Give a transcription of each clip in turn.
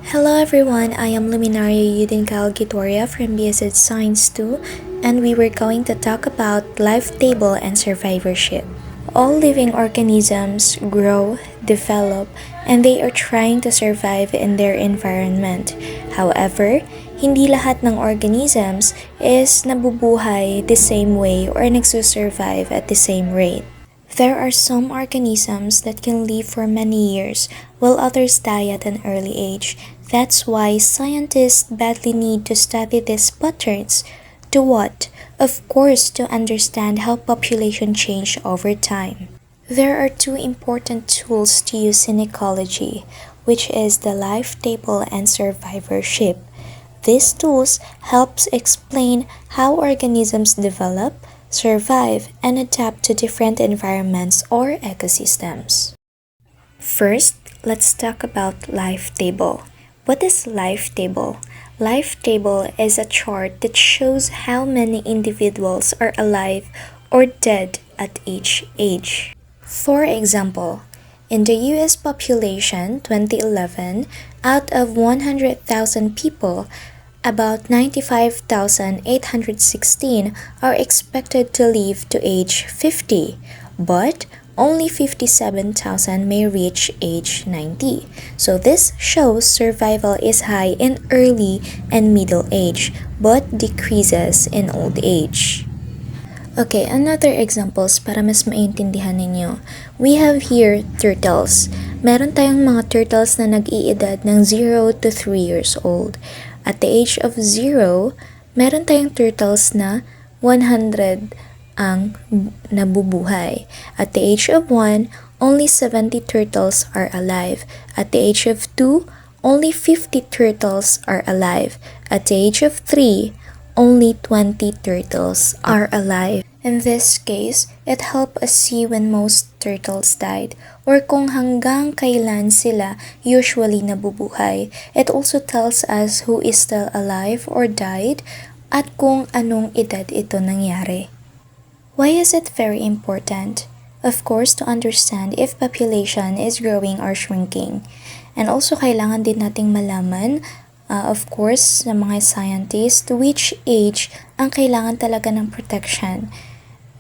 Hello everyone, I am Luminaria Yudinkal Gitoria from BSS Science 2, and we were going to talk about life table and survivorship. All living organisms grow, develop, and they are trying to survive in their environment. However, hindi lahat ng organisms is nabubuhay the same way or nagsusurvive at the same rate. There are some organisms that can live for many years, while others die at an early age. That's why scientists badly need to study these patterns. To what? Of course, to understand how population change over time. There are two important tools to use in ecology, which is the life table and survivorship. These tools helps explain how organisms develop, survive, and adapt to different environments or ecosystems. First, let's talk about life table. What is life table? Life table is a chart that shows how many individuals are alive or dead at each age. For example, in the US population 2011, out of 100,000 people, about 95,816 are expected to live to age 50, but only 57,000 may reach age 90. So this shows survival is high in early and middle age, but decreases in old age. Okay, another examples para mas maintindihan ninyo. We have here turtles. Meron tayong mga turtles na nag-iedad ng 0 to 3 years old. At the age of 0, meron tayong turtles na 100 ang nabubuhay. At the age of 1, only 70 turtles are alive. At the age of 2, only 50 turtles are alive. At the age of 3, only 20 turtles are alive. In this case, it helps us see when most turtles died or kung hanggang kailan sila usually nabubuhay. It also tells us who is still alive or died at kung anong edad ito nangyari. Why is it very important? Of course, to understand if population is growing or shrinking. And also, kailangan din nating malaman of course, sa mga scientists, to which age ang kailangan talaga ng protection.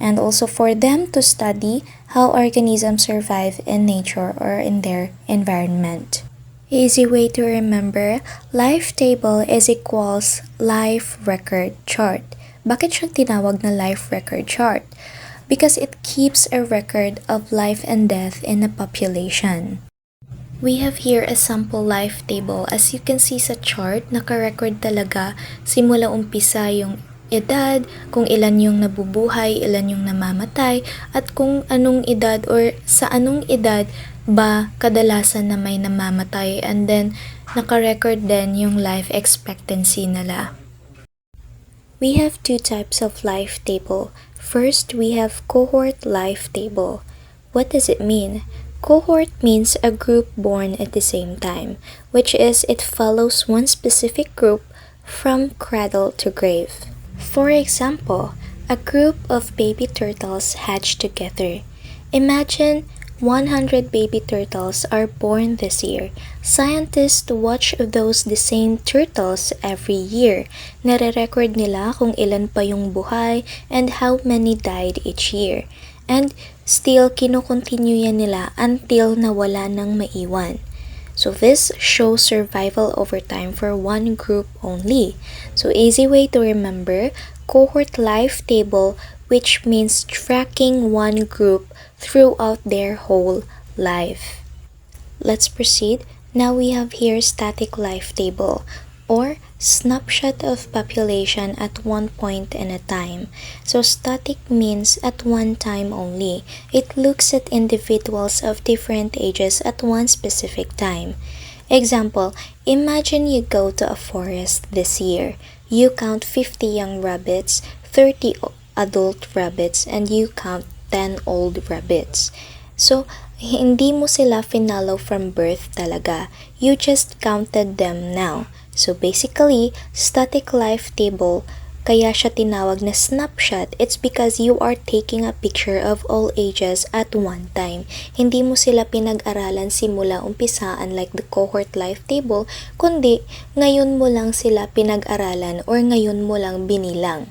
And also for them to study how organisms survive in nature or in their environment. Easy way to remember, life table is equals life record chart. Bakit siya tinawag na life record chart? Because it keeps a record of life and death in a population. We have here a sample life table. As you can see sa chart, naka-record talaga simula umpisa yung edad, kung ilan yung nabubuhay, ilan yung namamatay, at kung anong edad or sa anong edad ba kadalasan na may namamatay, and then naka-record din yung life expectancy nila. We have two types of life table. First, we have cohort life table. What does it mean? Cohort means a group born at the same time, which is it follows one specific group from cradle to grave. For example, a group of baby turtles hatch together. Imagine 100 baby turtles are born this year. Scientists watch those the same turtles every year. Nare-record nila kung ilan pa yung buhay and how many died each year. And still, kino-continue yan nila until nawala nang maiwan. So this shows survival over time for one group only. So easy way to remember, cohort life table, which means tracking one group throughout their whole life. Let's proceed. Now we have here static life table, or snapshot of population at one point in a time. So static means at one time only. It looks at individuals of different ages at one specific time. Example, imagine you go to a forest this year. You count 50 young rabbits, 30 adult rabbits, and you count 10 old rabbits. So, hindi mo sila finalo from birth talaga. You just counted them now. So basically, static life table Kaya siya tinawag na snapshot. It's because you are taking a picture of all ages at one time. Hindi mo sila pinag-aralan simula umpisa unlike the cohort life table, kundi ngayon mo lang sila pinag-aralan or ngayon mo lang binilang.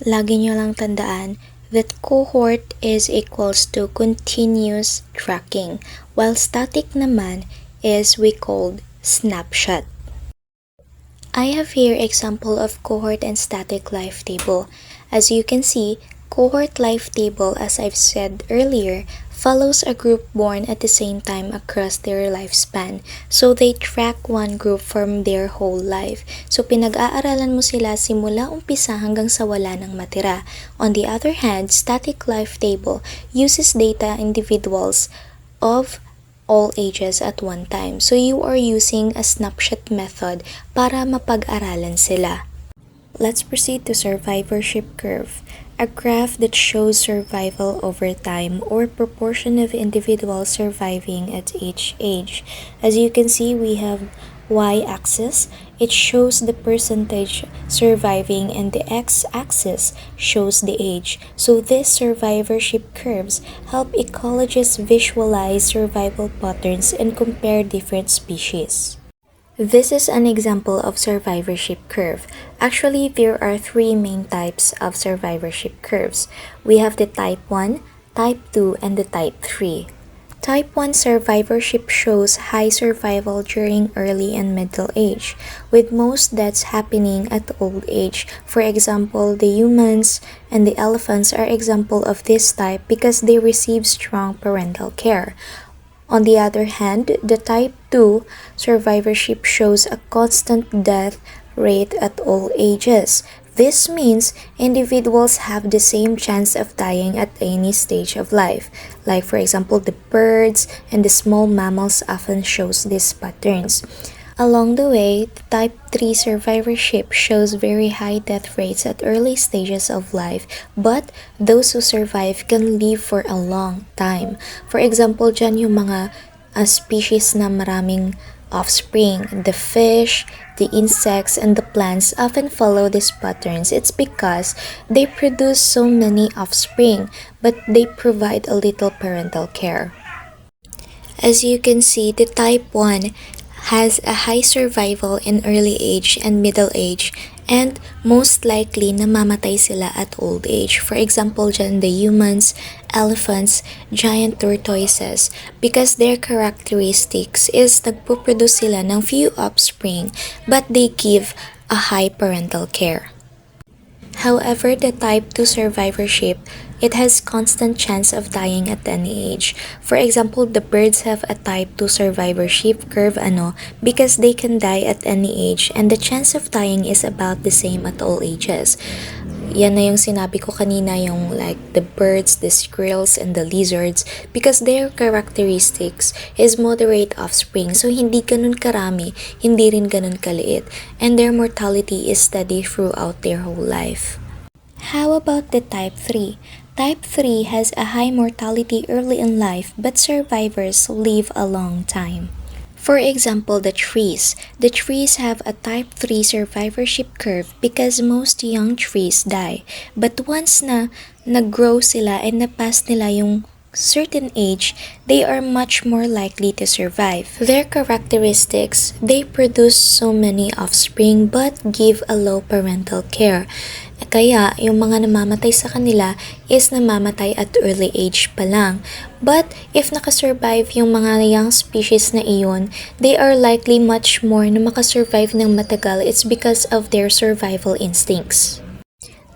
Lagi nyo lang tandaan that cohort is equals to continuous tracking, while static naman is we called snapshot. I have here example of cohort and static life table. As you can see, cohort life table, as I've said earlier, follows a group born at the same time across their lifespan. So they track one group from their whole life. So pinag-aaralan mo sila simula umpisa hanggang sa wala nang matira. On the other hand, static life table uses data individuals of all ages at one time. So you are using a snapshot method para mapag-aralan sila. Let's proceed to survivorship curve, a graph that shows survival over time or proportion of individuals surviving at each age. As you can see, we have y-axis. It shows the percentage surviving and the x-axis shows the age. So these survivorship curves help ecologists visualize survival patterns and compare different species. This is an example of survivorship curve. Actually, there are three main types of survivorship curves. We have the type 1, type 2, and the type 3. Type 1 survivorship shows high survival during early and middle age, with most deaths happening at old age. For example, the humans and the elephants are example of this type because they receive strong parental care. On the other hand, the type 2 survivorship shows a constant death rate at all ages. This means individuals have the same chance of dying at any stage of life. Like for example, the birds and the small mammals often shows these patterns. Along the way, the type 3 survivorship shows very high death rates at early stages of life, but those who survive can live for a long time. For example, dyan yung mga species na maraming offspring. The fish, the insects, and the plants often follow these patterns. It's because they produce so many offspring, but they provide a little parental care. As you can see, the type 1 has a high survival in early age and middle age, and most likely namamatay sila at old age. For example, dyan the humans, elephants, giant tortoises, because their characteristics is nagpo-produce sila ng few offspring, but they give a high parental care. However, the type 2 survivorship, it has constant chance of dying at any age. For example, the birds have a type 2 survivorship curve because they can die at any age and the chance of dying is about the same at all ages. Yan na yung sinabi ko kanina, yung like the birds, the squirrels, and the lizards, because their characteristics is moderate offspring. So hindi ganun karami, hindi rin ganun kaliit, and their mortality is steady throughout their whole life. How about the type 3? Type 3 has a high mortality early in life, but survivors live a long time. For example, the trees. The trees have a type 3 survivorship curve because most young trees die. But once na nag-grow sila and na-pass nila yung certain age, they are much more likely to survive. Their characteristics, they produce so many offspring but give a low parental care. Kaya, yung mga namamatay sa kanila is namamatay at early age pa lang. But, if nakasurvive yung mga young species na iyon, they are likely much more na makasurvive ng matagal. It's because of their survival instincts.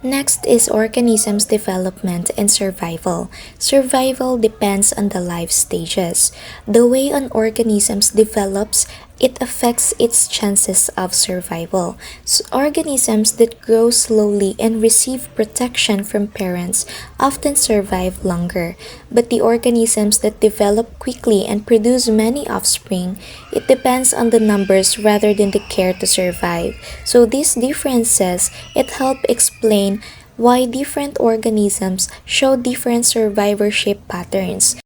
Next is organisms' development and survival. Survival depends on the life stages. The way an organism develops, it affects its chances of survival. So organisms that grow slowly and receive protection from parents often survive longer. But the organisms that develop quickly and produce many offspring, it depends on the numbers rather than the care to survive. So these differences, it help explain why different organisms show different survivorship patterns.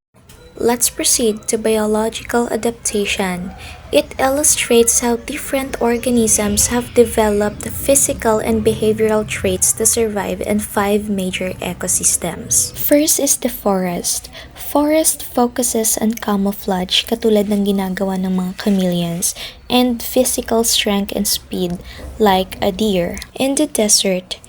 Let's proceed to biological adaptation. It illustrates how different organisms have developed physical and behavioral traits to survive in 5 major ecosystems. First is the forest. Forest focuses on camouflage katulad ng ginagawa ng mga chameleons and physical strength and speed like a deer. In the desert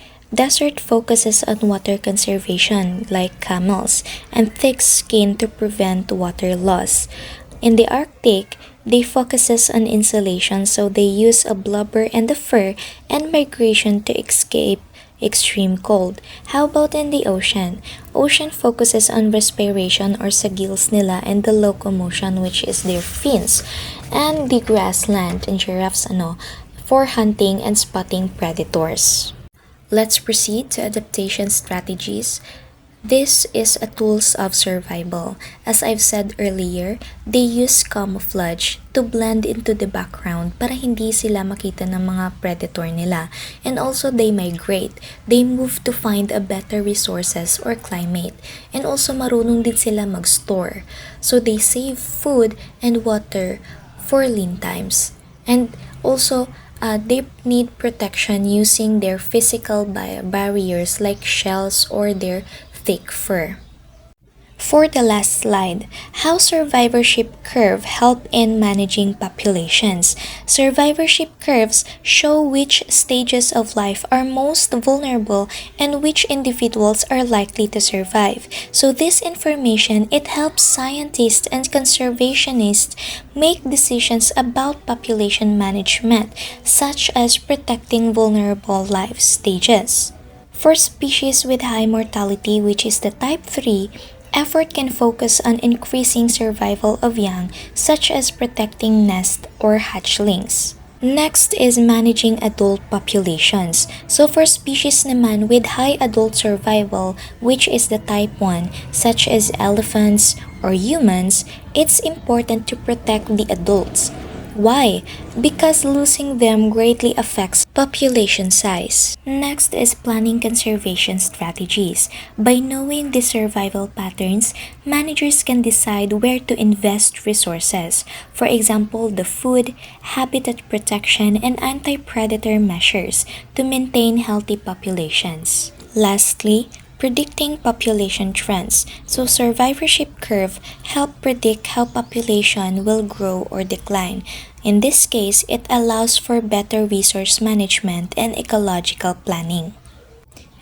focuses on water conservation like camels and thick skin to prevent water loss. In the Arctic, they focuses on insulation so they use a blubber and the fur and migration to escape extreme cold. How about in the ocean? Ocean focuses on respiration or sa gills nila and the locomotion which is their fins. And the grassland and giraffes for hunting and spotting predators. Let's proceed to adaptation strategies. This is a tools of survival. As I've said earlier, they use camouflage to blend into the background para hindi sila makita ng mga predator nila. And also they migrate. They move to find a better resources or climate. And also marunong din sila mag-store. So they save food and water for lean times. And also they need protection using their physical barriers like shells or their thick fur. For the last slide, how survivorship curve help in managing populations. Survivorship curves show which stages of life are most vulnerable and which individuals are likely to survive. So this information, it helps scientists and conservationists make decisions about population management, such as protecting vulnerable life stages. For species with high mortality, which is the type 3, effort can focus on increasing survival of young, such as protecting nest or hatchlings. Next is managing adult populations. So for species naman with high adult survival, which is the type 1, such as elephants or humans, it's important to protect the adults. Why? Because losing them greatly affects population size. Next is planning conservation strategies. By knowing the survival patterns, managers can decide where to invest resources. For example, the food, habitat protection, and anti-predator measures to maintain healthy populations. Lastly, predicting population trends. So survivorship curve help predict how population will grow or decline. In this case, it allows for better resource management and ecological planning.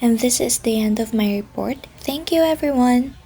And this is the end of my report. Thank you everyone.